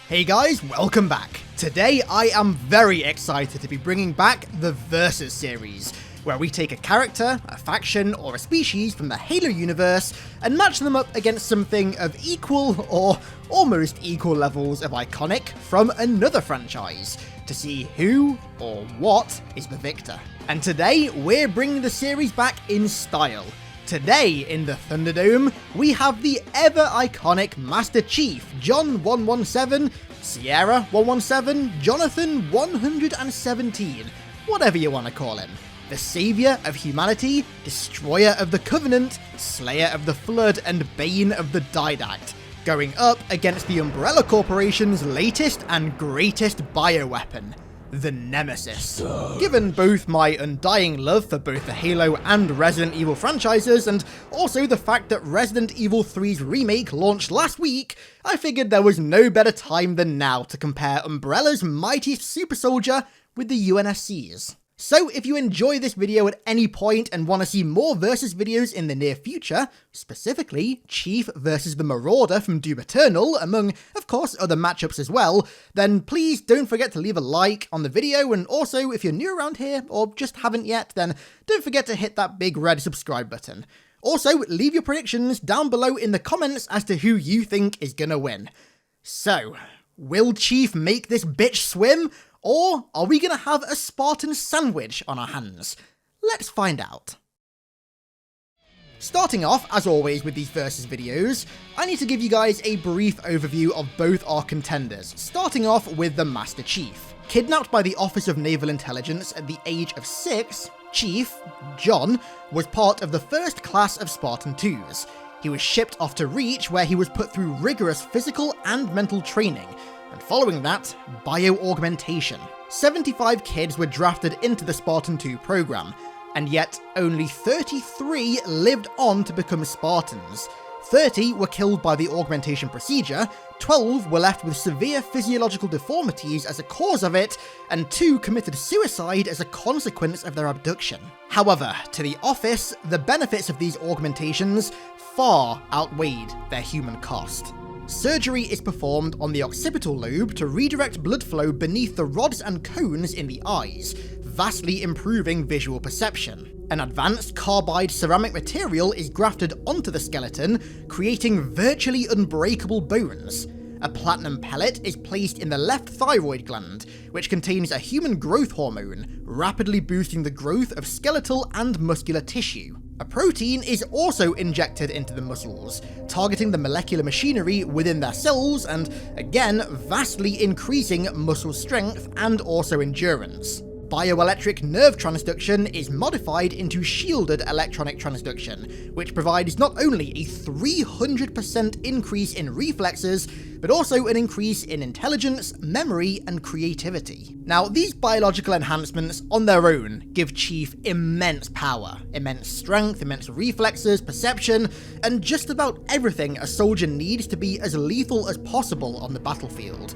Hey guys, welcome back. Today I am very excited to be bringing back the Versus series, where we take a character, a faction, or a species from the Halo universe and match them up against something of equal or almost equal levels of iconic from another franchise, to see who or what is the victor. And today we're bringing the series back in style. Today in the Thunderdome, we have the ever iconic Master Chief, John 117, Sierra 117, Johnathan 117, whatever you want to call him. The savior of humanity, destroyer of the Covenant, slayer of the Flood, and bane of the Didact, going up against the Umbrella Corporation's latest and greatest bioweapon, the Nemesis. Given both my undying love for both the Halo and Resident Evil franchises, and also the fact that Resident Evil 3's remake launched last week, I figured there was no better time than now to compare Umbrella's mightiest super soldier with the UNSC's. So if you enjoy this video at any point and want to see more Versus videos in the near future, specifically Chief versus the Marauder from Doom Eternal, among, of course, other matchups as well, then please don't forget to leave a like on the video, and also if you're new around here, or just haven't yet, then don't forget to hit that big red subscribe button. Also, leave your predictions down below in the comments as to who you think is gonna win. So, will Chief make this bitch swim? Or are we going to have a Spartan sandwich on our hands? Let's find out. Starting off, as always with these Versus videos, I need to give you guys a brief overview of both our contenders, starting off with the Master Chief. Kidnapped by the Office of Naval Intelligence at the age of 6, Chief, John, was part of the first class of Spartan 2s. He was shipped off to Reach, where he was put through rigorous physical and mental training, and following that, BIOAUGMENTation. 75 kids were drafted into the Spartan 2 program, and yet only 33 lived on to become Spartans. 30 were killed by the augmentation procedure, 12 were left with severe physiological deformities as a cause of it, and 2 committed suicide as a consequence of their abduction. However, to the Office, the benefits of these augmentations far outweighed their human cost. Surgery is performed on the occipital lobe to redirect blood flow beneath the rods and cones in the eyes, vastly improving visual perception. An advanced carbide ceramic material is grafted onto the skeleton, creating virtually unbreakable bones. A platinum pellet is placed in the left thyroid gland, which contains a human growth hormone, rapidly boosting the growth of skeletal and muscular tissue. A protein is also injected into the muscles, targeting the molecular machinery within their cells and, again, vastly increasing muscle strength and also endurance. Bioelectric nerve transduction is modified into shielded electronic transduction, which provides not only a 300% increase in reflexes, but also an increase in intelligence, memory, and creativity. Now, these biological enhancements on their own give Chief immense power, immense strength, immense reflexes, perception, and just about everything a soldier needs to be as lethal as possible on the battlefield.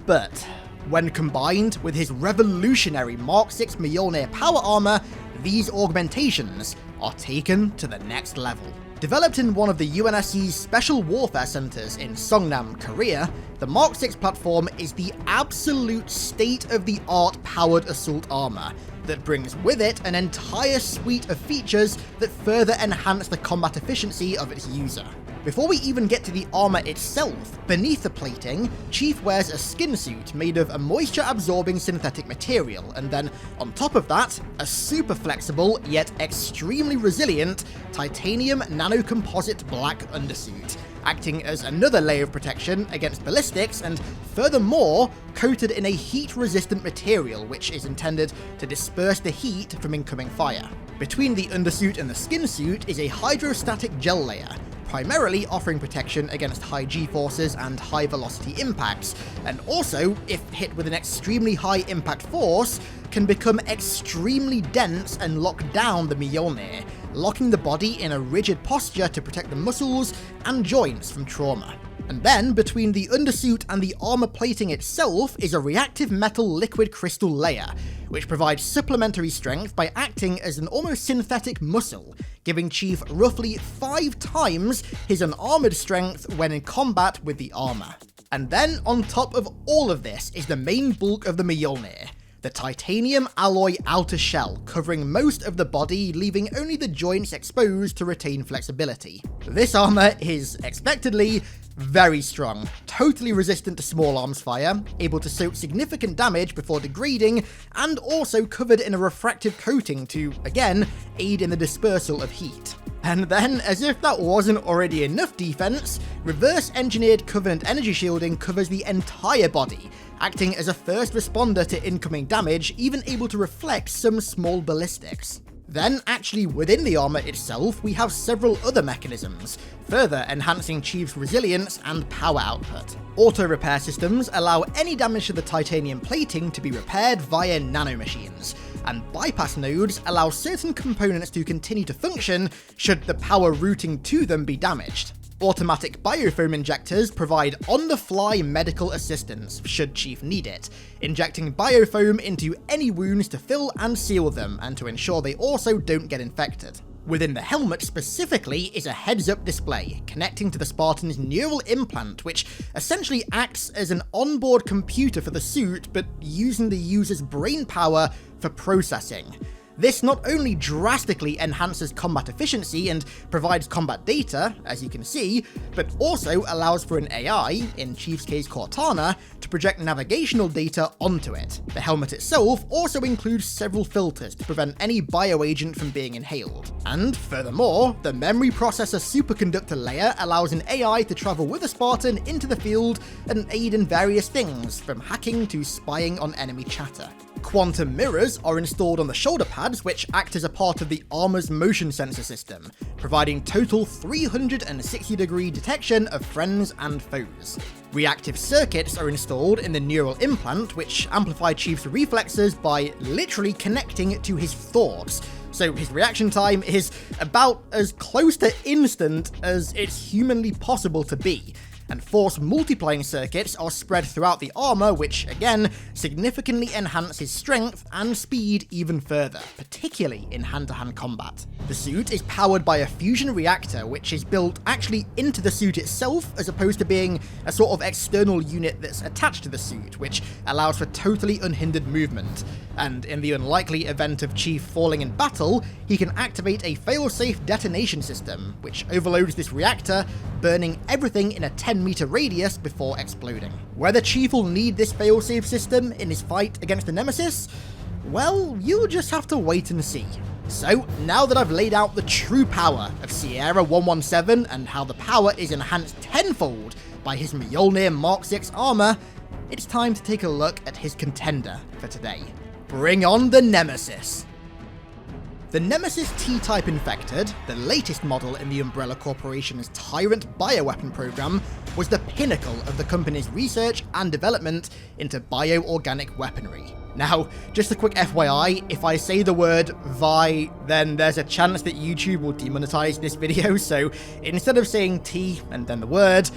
But when combined with his revolutionary Mark 6 Mjolnir power armor, these augmentations are taken to the next level. Developed in one of the UNSC's Special Warfare Centers in Songnam, Korea, the Mark 6 platform is the absolute state-of-the-art powered assault armor that brings with it an entire suite of features that further enhance the combat efficiency of its user. Before we even get to the armor itself, beneath the plating, Chief wears a skin suit made of a moisture-absorbing synthetic material, and then, on top of that, a super flexible, yet extremely resilient, titanium nanocomposite black undersuit, acting as another layer of protection against ballistics, and furthermore, coated in a heat-resistant material which is intended to disperse the heat from incoming fire. Between the undersuit and the skin suit is a hydrostatic gel layer, primarily offering protection against high G-forces and high-velocity impacts, and also, if hit with an extremely high impact force, can become extremely dense and lock down the Mjolnir, locking the body in a rigid posture to protect the muscles and joints from trauma. And then, between the undersuit and the armor plating itself is a reactive metal liquid crystal layer, which provides supplementary strength by acting as an almost synthetic muscle, giving Chief roughly 5 times his unarmored strength when in combat with the armor. And then on top of all of this is the main bulk of the Mjolnir, the titanium alloy outer shell covering most of the body, leaving only the joints exposed to retain flexibility. This armor is, expectedly, very strong, totally resistant to small arms fire, able to soak significant damage before degrading, and also covered in a refractive coating to, again, aid in the dispersal of heat. And then, as if that wasn't already enough defense, reverse-engineered Covenant energy shielding covers the entire body, acting as a first responder to incoming damage, even able to reflect some small ballistics. Then, actually within the armor itself, we have several other mechanisms, further enhancing Chief's resilience and power output. Auto-repair systems allow any damage to the titanium plating to be repaired via nanomachines, and bypass nodes allow certain components to continue to function should the power routing to them be damaged. Automatic biofoam injectors provide on-the-fly medical assistance should Chief need it, injecting biofoam into any wounds to fill and seal them and to ensure they also don't get infected. Within the helmet specifically is a heads-up display connecting to the Spartan's neural implant, which essentially acts as an onboard computer for the suit, but using the user's brain power for processing. This not only drastically enhances combat efficiency and provides combat data, as you can see, but also allows for an AI, in Chief's case Cortana, to project navigational data onto it. The helmet itself also includes several filters to prevent any bioagent from being inhaled. And furthermore, the memory processor superconductor layer allows an AI to travel with a Spartan into the field and aid in various things, from hacking to spying on enemy chatter. Quantum mirrors are installed on the shoulder pads, which act as a part of the armor's motion sensor system, providing total 360-degree detection of friends and foes. Reactive circuits are installed in the neural implant, which amplify Chief's reflexes by literally connecting it to his thoughts, so his reaction time is about as close to instant as it's humanly possible to be. And force multiplying circuits are spread throughout the armor, which, again, significantly enhance his strength and speed even further, particularly in hand-to-hand combat. The suit is powered by a fusion reactor, which is built actually into the suit itself, as opposed to being a sort of external unit that's attached to the suit, which allows for totally unhindered movement. And in the unlikely event of Chief falling in battle, he can activate a fail-safe detonation system, which overloads this reactor, burning everything in a 10-meter radius before exploding. Whether Chief will need this fail-safe system in his fight against the Nemesis? Well, you'll just have to wait and see. So, now that I've laid out the true power of Sierra 117 and how the power is enhanced tenfold by his Mjolnir Mark 6 armor, it's time to take a look at his contender for today. Bring on the Nemesis! The Nemesis T-Type Infected, the latest model in the Umbrella Corporation's Tyrant bioweapon program, was the pinnacle of the company's research and development into bioorganic weaponry. Now, just a quick FYI, if I say the word Vi, then there's a chance that YouTube will demonetize this video, so instead of saying T and then the word,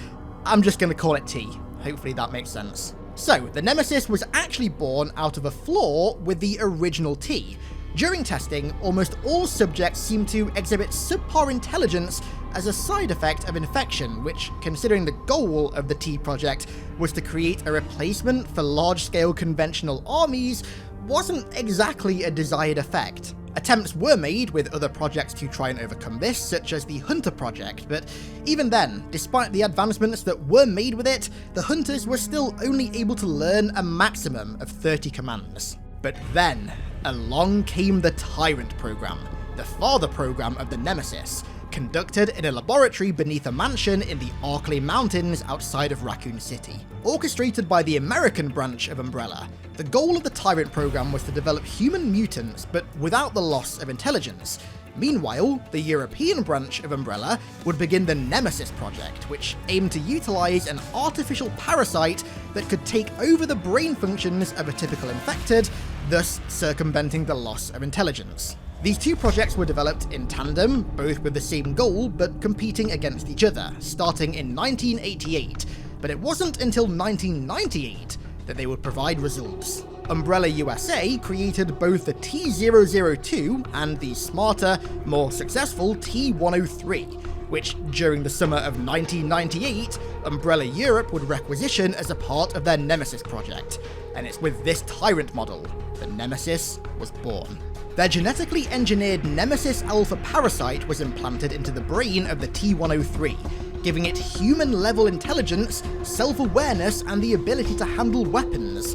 I'm just going to call it T. Hopefully that makes sense. So, the Nemesis was actually born out of a flaw with the original T. During testing, almost all subjects seemed to exhibit subpar intelligence as a side effect of infection, which, considering the goal of the T project was to create a replacement for large-scale conventional armies, wasn't exactly a desired effect. Attempts were made with other projects to try and overcome this, such as the Hunter project, but even then, despite the advancements that were made with it, the Hunters were still only able to learn a maximum of 30 commands. But then, along came the Tyrant program, the father program of the Nemesis, conducted in a laboratory beneath a mansion in the Arklay Mountains outside of Raccoon City. Orchestrated by the American branch of Umbrella, the goal of the Tyrant program was to develop human mutants, but without the loss of intelligence. Meanwhile, the European branch of Umbrella would begin the Nemesis project, which aimed to utilize an artificial parasite that could take over the brain functions of a typical infected, thus circumventing the loss of intelligence. These two projects were developed in tandem, both with the same goal but competing against each other, starting in 1988, but it wasn't until 1998 that they would provide results. Umbrella USA created both the T-002 and the smarter, more successful T-103, which during the summer of 1998, Umbrella Europe would requisition as a part of their Nemesis project, and it's with this tyrant model that Nemesis was born. Their genetically engineered Nemesis Alpha parasite was implanted into the brain of the T-103, giving it human-level intelligence, self-awareness, and the ability to handle weapons,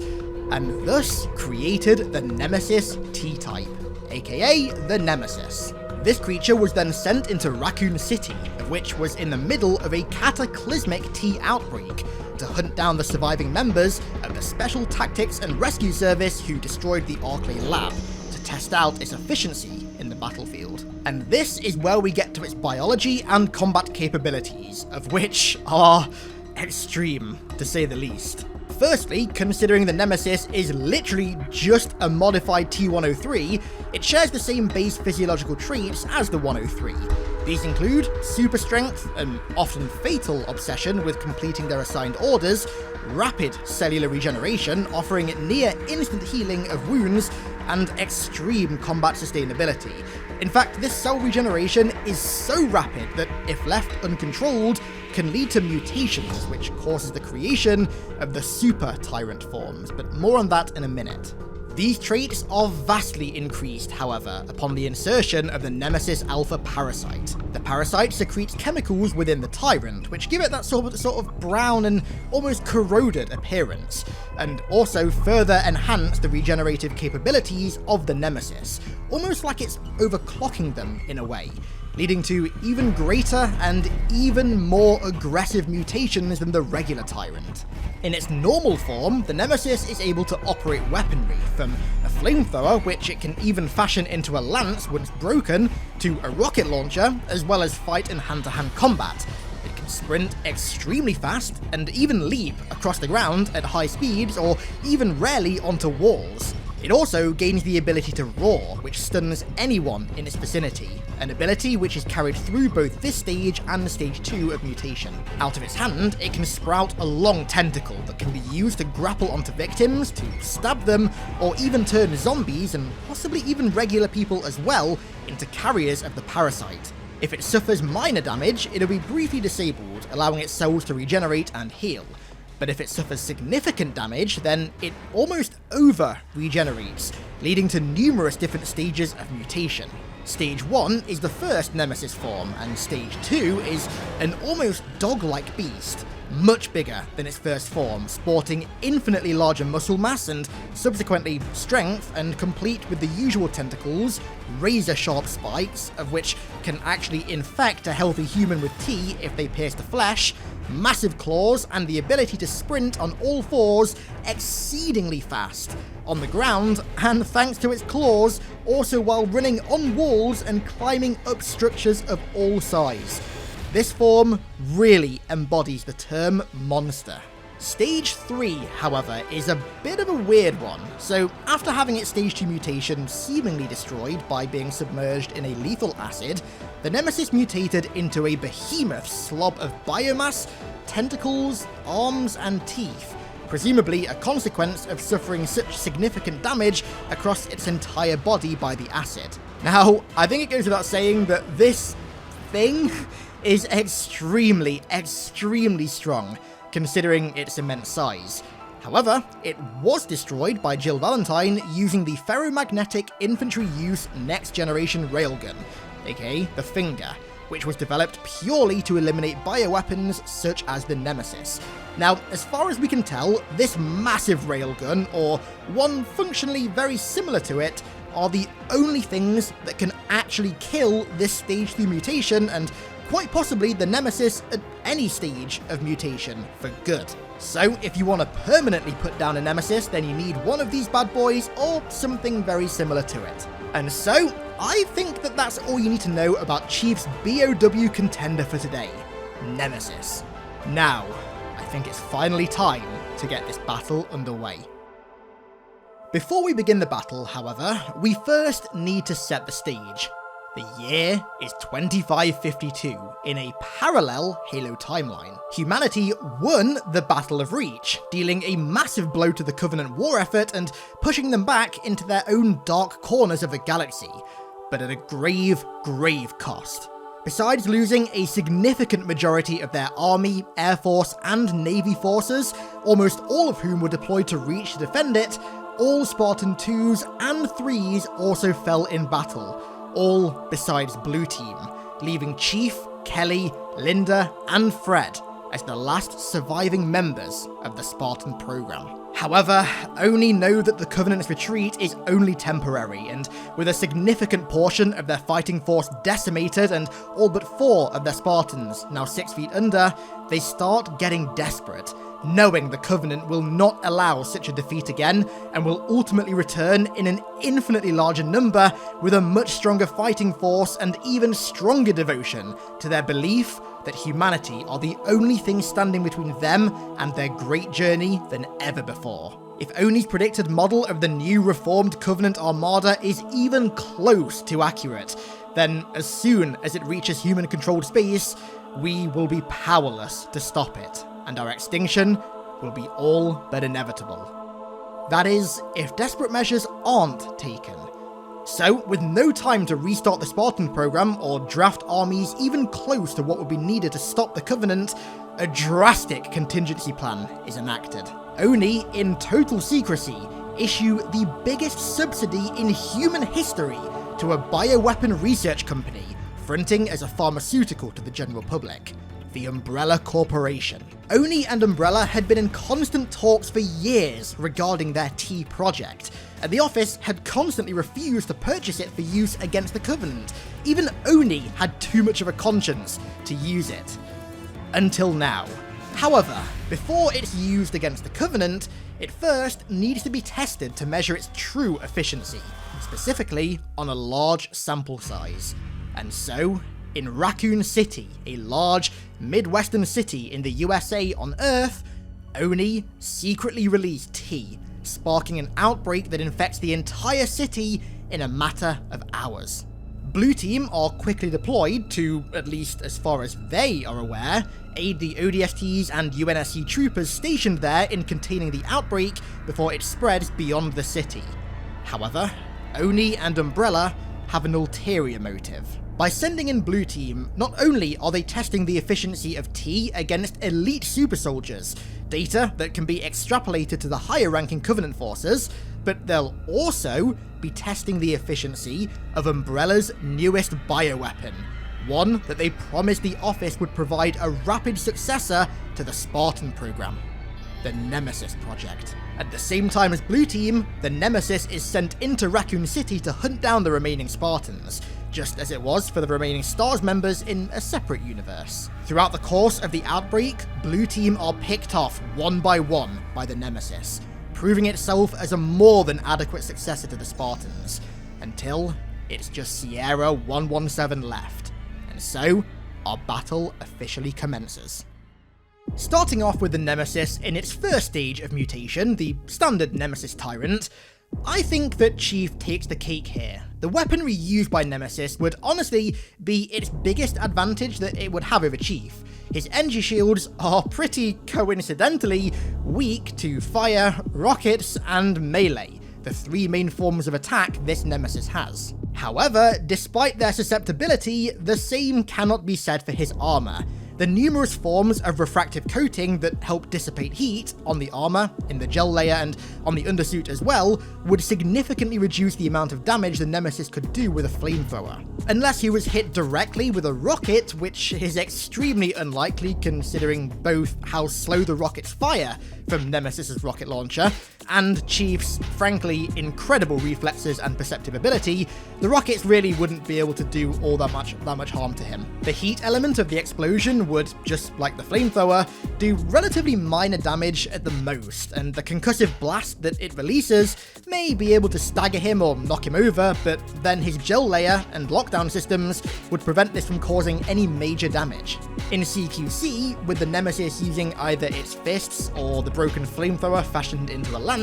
and thus created the Nemesis T-type, aka the Nemesis. This creature was then sent into Raccoon City, which was in the middle of a cataclysmic T outbreak, to hunt down the surviving members of the Special Tactics and Rescue Service who destroyed the Arklay lab, to test out its efficiency in the battlefield. And this is where we get to its biology and combat capabilities, of which are extreme, to say the least. Firstly, considering the Nemesis is literally just a modified T-103, it shares the same base physiological traits as the 103. These include super strength, an often fatal obsession with completing their assigned orders, rapid cellular regeneration, offering near instant healing of wounds, and extreme combat sustainability. In fact, this cell regeneration is so rapid that, if left uncontrolled, can lead to mutations, which causes the creation of the super tyrant forms, but more on that in a minute. These traits are vastly increased, however, upon the insertion of the Nemesis Alpha parasite. The parasite secretes chemicals within the tyrant, which give it that sort of brown and almost corroded appearance, and also further enhance the regenerative capabilities of the Nemesis, almost like it's overclocking them in a way, leading to even greater and even more aggressive mutations than the regular tyrant. In its normal form, the Nemesis is able to operate weaponry, from a flamethrower, which it can even fashion into a lance once broken, to a rocket launcher, as well as fight in hand-to-hand combat. It can sprint extremely fast, and even leap across the ground at high speeds, or even rarely onto walls. It also gains the ability to roar, which stuns anyone in its vicinity, an ability which is carried through both this stage and stage 2 of mutation. Out of its hand, it can sprout a long tentacle that can be used to grapple onto victims, to stab them, or even turn zombies, and possibly even regular people as well, into carriers of the parasite. If it suffers minor damage, it'll be briefly disabled, allowing its cells to regenerate and heal. But if it suffers significant damage, then it almost over-regenerates, leading to numerous different stages of mutation. Stage 1 is the first Nemesis form, and Stage 2 is an almost dog-like beast, much bigger than its first form, sporting infinitely larger muscle mass and subsequently strength, and complete with the usual tentacles, razor-sharp spikes, of which can actually infect a healthy human with T if they pierce the flesh, massive claws, and the ability to sprint on all fours exceedingly fast on the ground, and thanks to its claws, also while running on walls and climbing up structures of all size. This form really embodies the term monster. Stage 3, however, is a bit of a weird one. So, after having its Stage 2 mutation seemingly destroyed by being submerged in a lethal acid, the Nemesis mutated into a behemoth slob of biomass, tentacles, arms, and teeth, presumably a consequence of suffering such significant damage across its entire body by the acid. Now, I think it goes without saying that this thing is extremely strong, considering its immense size. However, it was destroyed by Jill Valentine using the ferromagnetic infantry use next generation railgun, aka the Finger, which was developed purely to eliminate bioweapons such as the Nemesis. Now, as far as we can tell, this massive railgun, or one functionally very similar to it, are the only things that can actually kill this Stage 3 mutation, and quite possibly the Nemesis at any stage of mutation for good. So, if you want to permanently put down a Nemesis, then you need one of these bad boys, or something very similar to it. And so, I think that that's all you need to know about Chief's BOW contender for today, Nemesis. Now, I think it's finally time to get this battle underway. Before we begin the battle, however, we first need to set the stage. The year is 2552, in a parallel Halo timeline. Humanity won the Battle of Reach, dealing a massive blow to the Covenant war effort and pushing them back into their own dark corners of the galaxy, but at a grave cost. Besides losing a significant majority of their army, air force, and navy forces, almost all of whom were deployed to Reach to defend it, all Spartan 2s and 3s also fell in battle, all besides Blue Team, leaving Chief, Kelly, Linda, and Fred as the last surviving members of the Spartan program. However, Oni know that the Covenant's retreat is only temporary, and with a significant portion of their fighting force decimated and all but 4 of their Spartans now 6 feet under, they start getting desperate, knowing the Covenant will not allow such a defeat again and will ultimately return in an infinitely larger number with a much stronger fighting force and even stronger devotion to their belief that humanity are the only thing standing between them and their great journey than ever before. If Oni's predicted model of the new reformed Covenant Armada is even close to accurate, then as soon as it reaches human-controlled space, we will be powerless to stop it, and our extinction will be all but inevitable. That is, if desperate measures aren't taken. So, with no time to restart the Spartan program or draft armies even close to what would be needed to stop the Covenant, a drastic contingency plan is enacted. Oni, in total secrecy, issue the biggest subsidy in human history to a bioweapon research company, fronting as a pharmaceutical to the general public, the Umbrella Corporation. Oni and Umbrella had been in constant talks for years regarding their T project, and the office had constantly refused to purchase it for use against the Covenant. Even Oni had too much of a conscience to use it. Until now. However, before it's used against the Covenant, it first needs to be tested to measure its true efficiency, specifically on a large sample size. And so, in Raccoon City, a large, Midwestern city in the USA on Earth, Oni secretly released T, sparking an outbreak that infects the entire city in a matter of hours. Blue Team are quickly deployed to, at least as far as they are aware, aid the ODSTs and UNSC troopers stationed there in containing the outbreak before it spreads beyond the city. However, Oni and Umbrella have an ulterior motive. By sending in Blue Team, not only are they testing the efficiency of T against elite super soldiers, data that can be extrapolated to the higher ranking Covenant forces, but they'll also be testing the efficiency of Umbrella's newest bioweapon, one that they promised the office would provide a rapid successor to the Spartan program, the Nemesis project. At the same time as Blue Team, the Nemesis is sent into Raccoon City to hunt down the remaining Spartans, just as it was for the remaining STARS members in a separate universe. Throughout the course of the outbreak, Blue Team are picked off one by one by the Nemesis, proving itself as a more than adequate successor to the Spartans, until it's just Sierra 117 left, and so our battle officially commences. Starting off with the Nemesis in its first stage of mutation, the standard Nemesis Tyrant, I think that Chief takes the cake here. The weaponry used by Nemesis would honestly be its biggest advantage that it would have over Chief. His energy shields are pretty coincidentally weak to fire, rockets, and melee, the 3 main forms of attack this Nemesis has. However, despite their susceptibility, the same cannot be said for his armor. The numerous forms of refractive coating that help dissipate heat on the armor, in the gel layer, and on the undersuit as well, would significantly reduce the amount of damage the Nemesis could do with a flamethrower. Unless he was hit directly with a rocket, which is extremely unlikely considering both how slow the rockets fire from Nemesis's rocket launcher, and Chief's, frankly, incredible reflexes and perceptive ability, the rockets really wouldn't be able to do all that much harm to him. The heat element of the explosion would, just like the flamethrower, do relatively minor damage at the most, and the concussive blast that it releases may be able to stagger him or knock him over, but then his gel layer and lockdown systems would prevent this from causing any major damage. In CQC, with the Nemesis using either its fists or the broken flamethrower fashioned into a lance,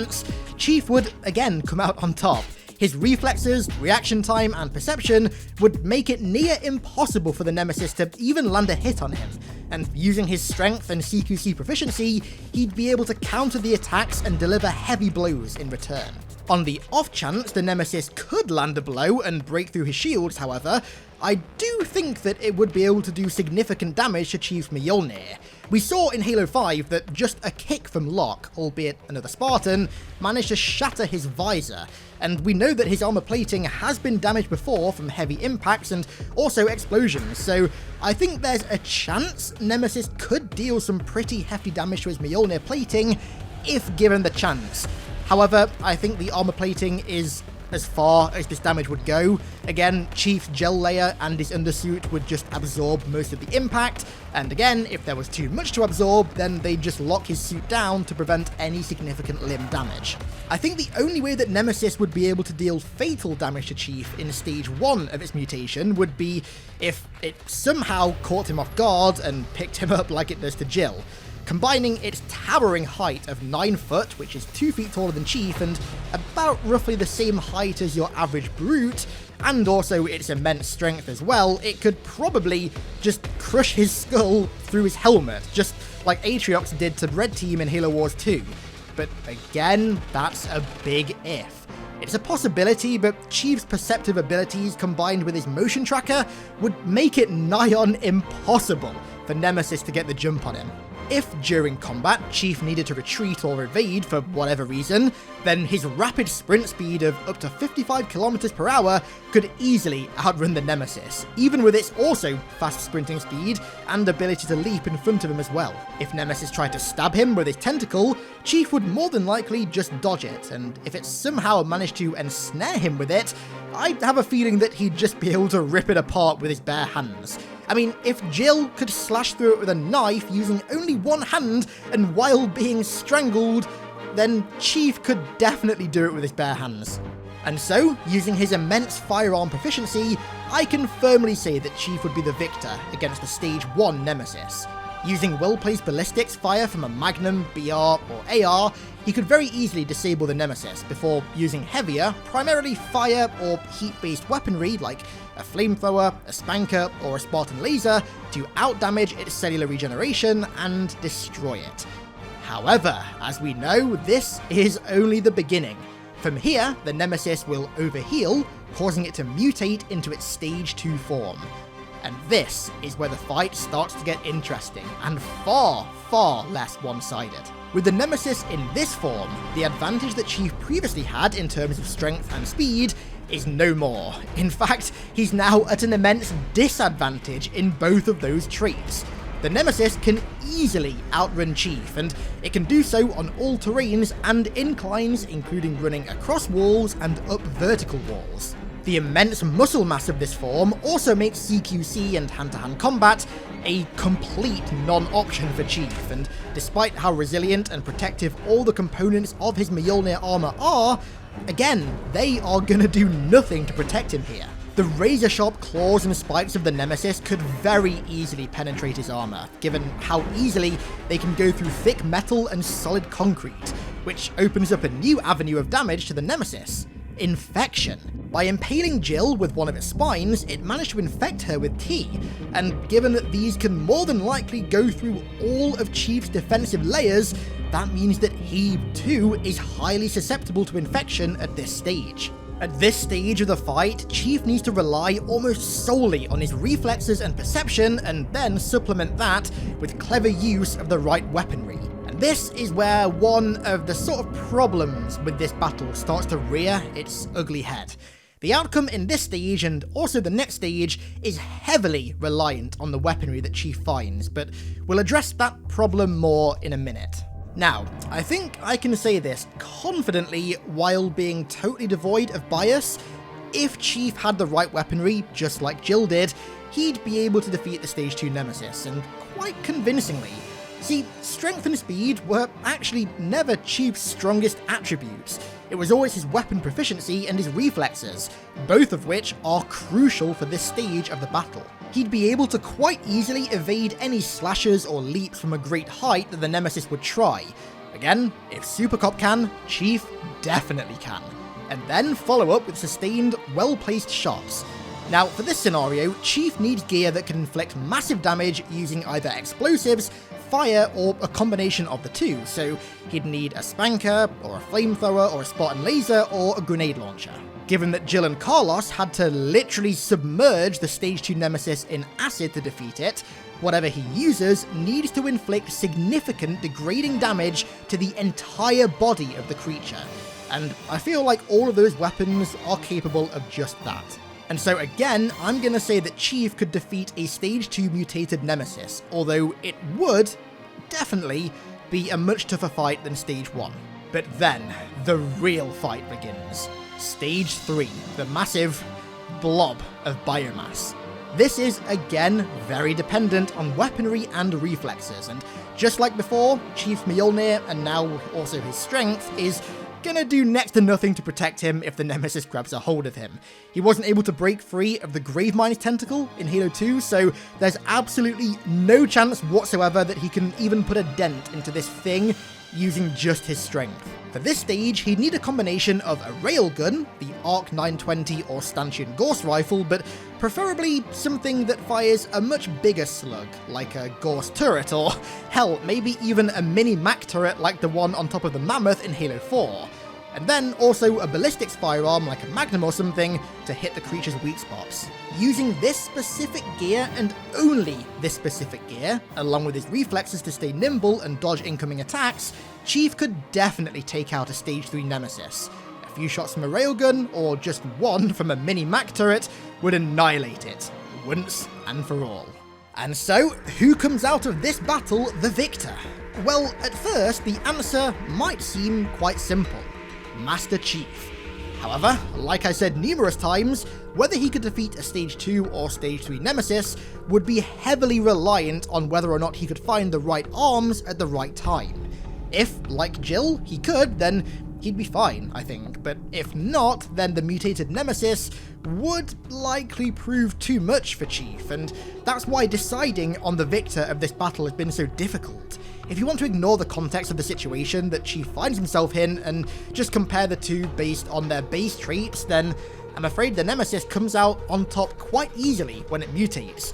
Chief would again come out on top. His reflexes, reaction time, and perception would make it near impossible for the Nemesis to even land a hit on him, and using his strength and CQC proficiency, he'd be able to counter the attacks and deliver heavy blows in return. On the off chance the Nemesis could land a blow and break through his shields, however, I do think that it would be able to do significant damage to Chief's Mjolnir. We saw in Halo 5 that just a kick from Locke, albeit another Spartan, managed to shatter his visor, and we know that his armor plating has been damaged before from heavy impacts and also explosions, so I think there's a chance Nemesis could deal some pretty hefty damage to his Mjolnir plating if given the chance. However, I think the armor plating is as far as this damage would go. Again, Chief's gel layer and his undersuit would just absorb most of the impact, and again, if there was too much to absorb, then they'd just lock his suit down to prevent any significant limb damage. I think the only way that Nemesis would be able to deal fatal damage to Chief in stage 1 of its mutation would be if it somehow caught him off guard and picked him up like it does to Jill. Combining its towering height of 9 foot, which is 2 feet taller than Chief and about roughly the same height as your average brute, and also its immense strength as well, it could probably just crush his skull through his helmet, just like Atriox did to Red Team in Halo Wars 2. But again, that's a big if. It's a possibility, but Chief's perceptive abilities combined with his motion tracker would make it nigh on impossible for Nemesis to get the jump on him. If during combat Chief needed to retreat or evade for whatever reason, then his rapid sprint speed of up to 55 km per hour could easily outrun the Nemesis, even with its also fast sprinting speed and ability to leap in front of him as well. If Nemesis tried to stab him with his tentacle, Chief would more than likely just dodge it, and if it somehow managed to ensnare him with it, I have a feeling that he'd just be able to rip it apart with his bare hands. I mean, if Jill could slash through it with a knife using only one hand and while being strangled, then Chief could definitely do it with his bare hands. And so, using his immense firearm proficiency, I can firmly say that Chief would be the victor against the Stage 1 Nemesis. Using well-placed ballistics fire from a Magnum, BR, or AR, he could very easily disable the Nemesis before using heavier, primarily fire or heat-based weaponry like a flamethrower, a spanker, or a Spartan laser to outdamage its cellular regeneration and destroy it. However, as we know, this is only the beginning. From here, the Nemesis will overheal, causing it to mutate into its Stage 2 form. And this is where the fight starts to get interesting, and far, far less one-sided. With the Nemesis in this form, the advantage that Chief previously had in terms of strength and speed is no more. In fact, he's now at an immense disadvantage in both of those traits. The Nemesis can easily outrun Chief, and it can do so on all terrains and inclines, including running across walls and up vertical walls. The immense muscle mass of this form also makes CQC and hand-to-hand combat a complete non-option for Chief, and despite how resilient and protective all the components of his Mjolnir armor are, again, they are gonna do nothing to protect him here. The razor-sharp claws and spikes of the Nemesis could very easily penetrate his armor, given how easily they can go through thick metal and solid concrete, which opens up a new avenue of damage to the Nemesis: infection. By impaling Jill with one of its spines, it managed to infect her with T, and given that these can more than likely go through all of Chief's defensive layers, that means that he, too, is highly susceptible to infection at this stage. At this stage of the fight, Chief needs to rely almost solely on his reflexes and perception, and then supplement that with clever use of the right weaponry. And this is where one of the sort of problems with this battle starts to rear its ugly head. The outcome in this stage, and also the next stage, is heavily reliant on the weaponry that Chief finds, but we'll address that problem more in a minute. Now, I think I can say this confidently while being totally devoid of bias. If Chief had the right weaponry, just like Jill did, he'd be able to defeat the Stage 2 Nemesis, and quite convincingly. See, strength and speed were actually never Chief's strongest attributes. It was always his weapon proficiency and his reflexes, both of which are crucial for this stage of the battle. He'd be able to quite easily evade any slashes or leaps from a great height that the Nemesis would try. Again, if Super Cop can, Chief definitely can. And then follow up with sustained, well-placed shots. Now, for this scenario, Chief needs gear that can inflict massive damage using either explosives, fire or a combination of the two, so he'd need a spanker, or a flamethrower, or a Spartan laser, or a grenade launcher. Given that Jill and Carlos had to literally submerge the Stage 2 Nemesis in acid to defeat it, whatever he uses needs to inflict significant degrading damage to the entire body of the creature, and I feel like all of those weapons are capable of just that. And so again, I'm gonna say that Chief could defeat a Stage 2 mutated Nemesis, although it would definitely be a much tougher fight than Stage 1. But then, the real fight begins. Stage 3, the massive blob of biomass. This is, again, very dependent on weaponry and reflexes, and just like before, Chief's Mjolnir, and now also his strength, is gonna do next to nothing to protect him if the Nemesis grabs a hold of him. He wasn't able to break free of the Gravemind's tentacle in Halo 2, so there's absolutely no chance whatsoever that he can even put a dent into this thing using just his strength. For this stage, he'd need a combination of a railgun, the ARC 920 or stanchion Gauss rifle, but preferably something that fires a much bigger slug, like a Gauss turret, or hell, maybe even a mini Mac turret like the one on top of the Mammoth in Halo 4. And then also a ballistics firearm like a Magnum or something to hit the creature's weak spots. Using this specific gear, and only this specific gear, along with his reflexes to stay nimble and dodge incoming attacks, Chief could definitely take out a Stage 3 Nemesis. A few shots from a railgun, or just one from a mini Mac turret, would annihilate it, once and for all. And so, who comes out of this battle the victor? Well, at first, the answer might seem quite simple. Master Chief. However, like I said numerous times, whether he could defeat a Stage 2 or Stage 3 Nemesis would be heavily reliant on whether or not he could find the right arms at the right time. If, like Jill, he could, then he'd be fine, I think, but if not, then the mutated Nemesis would likely prove too much for Chief, and that's why deciding on the victor of this battle has been so difficult. If you want to ignore the context of the situation that Chief finds himself in and just compare the two based on their base traits, then I'm afraid the Nemesis comes out on top quite easily when it mutates.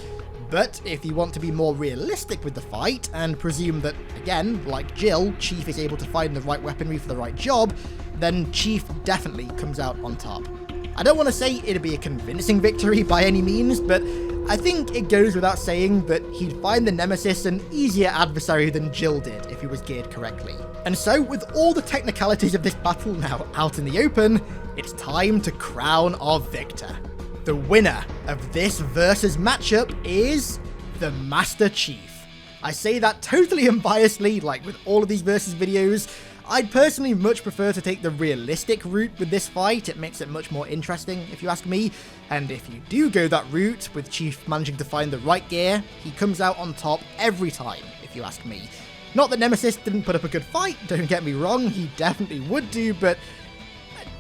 But if you want to be more realistic with the fight, and presume that, again, like Jill, Chief is able to find the right weaponry for the right job, then Chief definitely comes out on top. I don't want to say it'd be a convincing victory by any means, but I think it goes without saying that he'd find the Nemesis an easier adversary than Jill did if he was geared correctly. And so, with all the technicalities of this battle now out in the open, it's time to crown our victor. The winner of this versus matchup is the Master Chief. I say that totally unbiasedly, like with all of these versus videos. I'd personally much prefer to take the realistic route with this fight. It makes it much more interesting, if you ask me. And if you do go that route, with Chief managing to find the right gear, he comes out on top every time, if you ask me. Not that Nemesis didn't put up a good fight, don't get me wrong, he definitely would do, but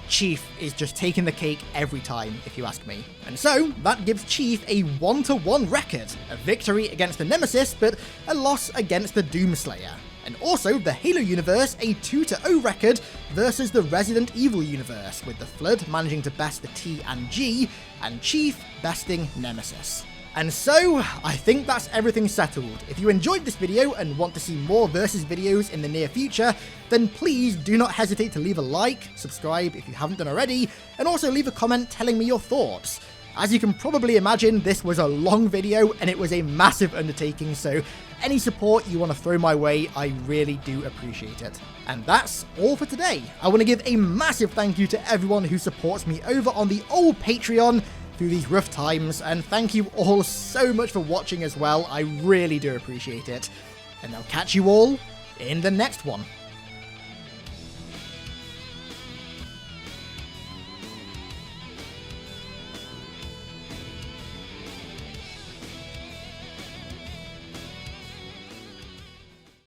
Chief is just taking the cake every time, if you ask me. And so, that gives Chief a 1-1 record, a victory against the Nemesis, but a loss against the Doomslayer. And also, the Halo universe, a 2-0 record versus the Resident Evil universe, with the Flood managing to best the T and G, and Chief besting Nemesis. And so, I think that's everything settled. If you enjoyed this video and want to see more versus videos in the near future, then please do not hesitate to leave a like, subscribe if you haven't done already, and also leave a comment telling me your thoughts. As you can probably imagine, this was a long video and it was a massive undertaking, so any support you want to throw my way, I really do appreciate it. And that's all for today. I want to give a massive thank you to everyone who supports me over on the old Patreon through these rough times, and thank you all so much for watching as well. I really do appreciate it. And I'll catch you all in the next one.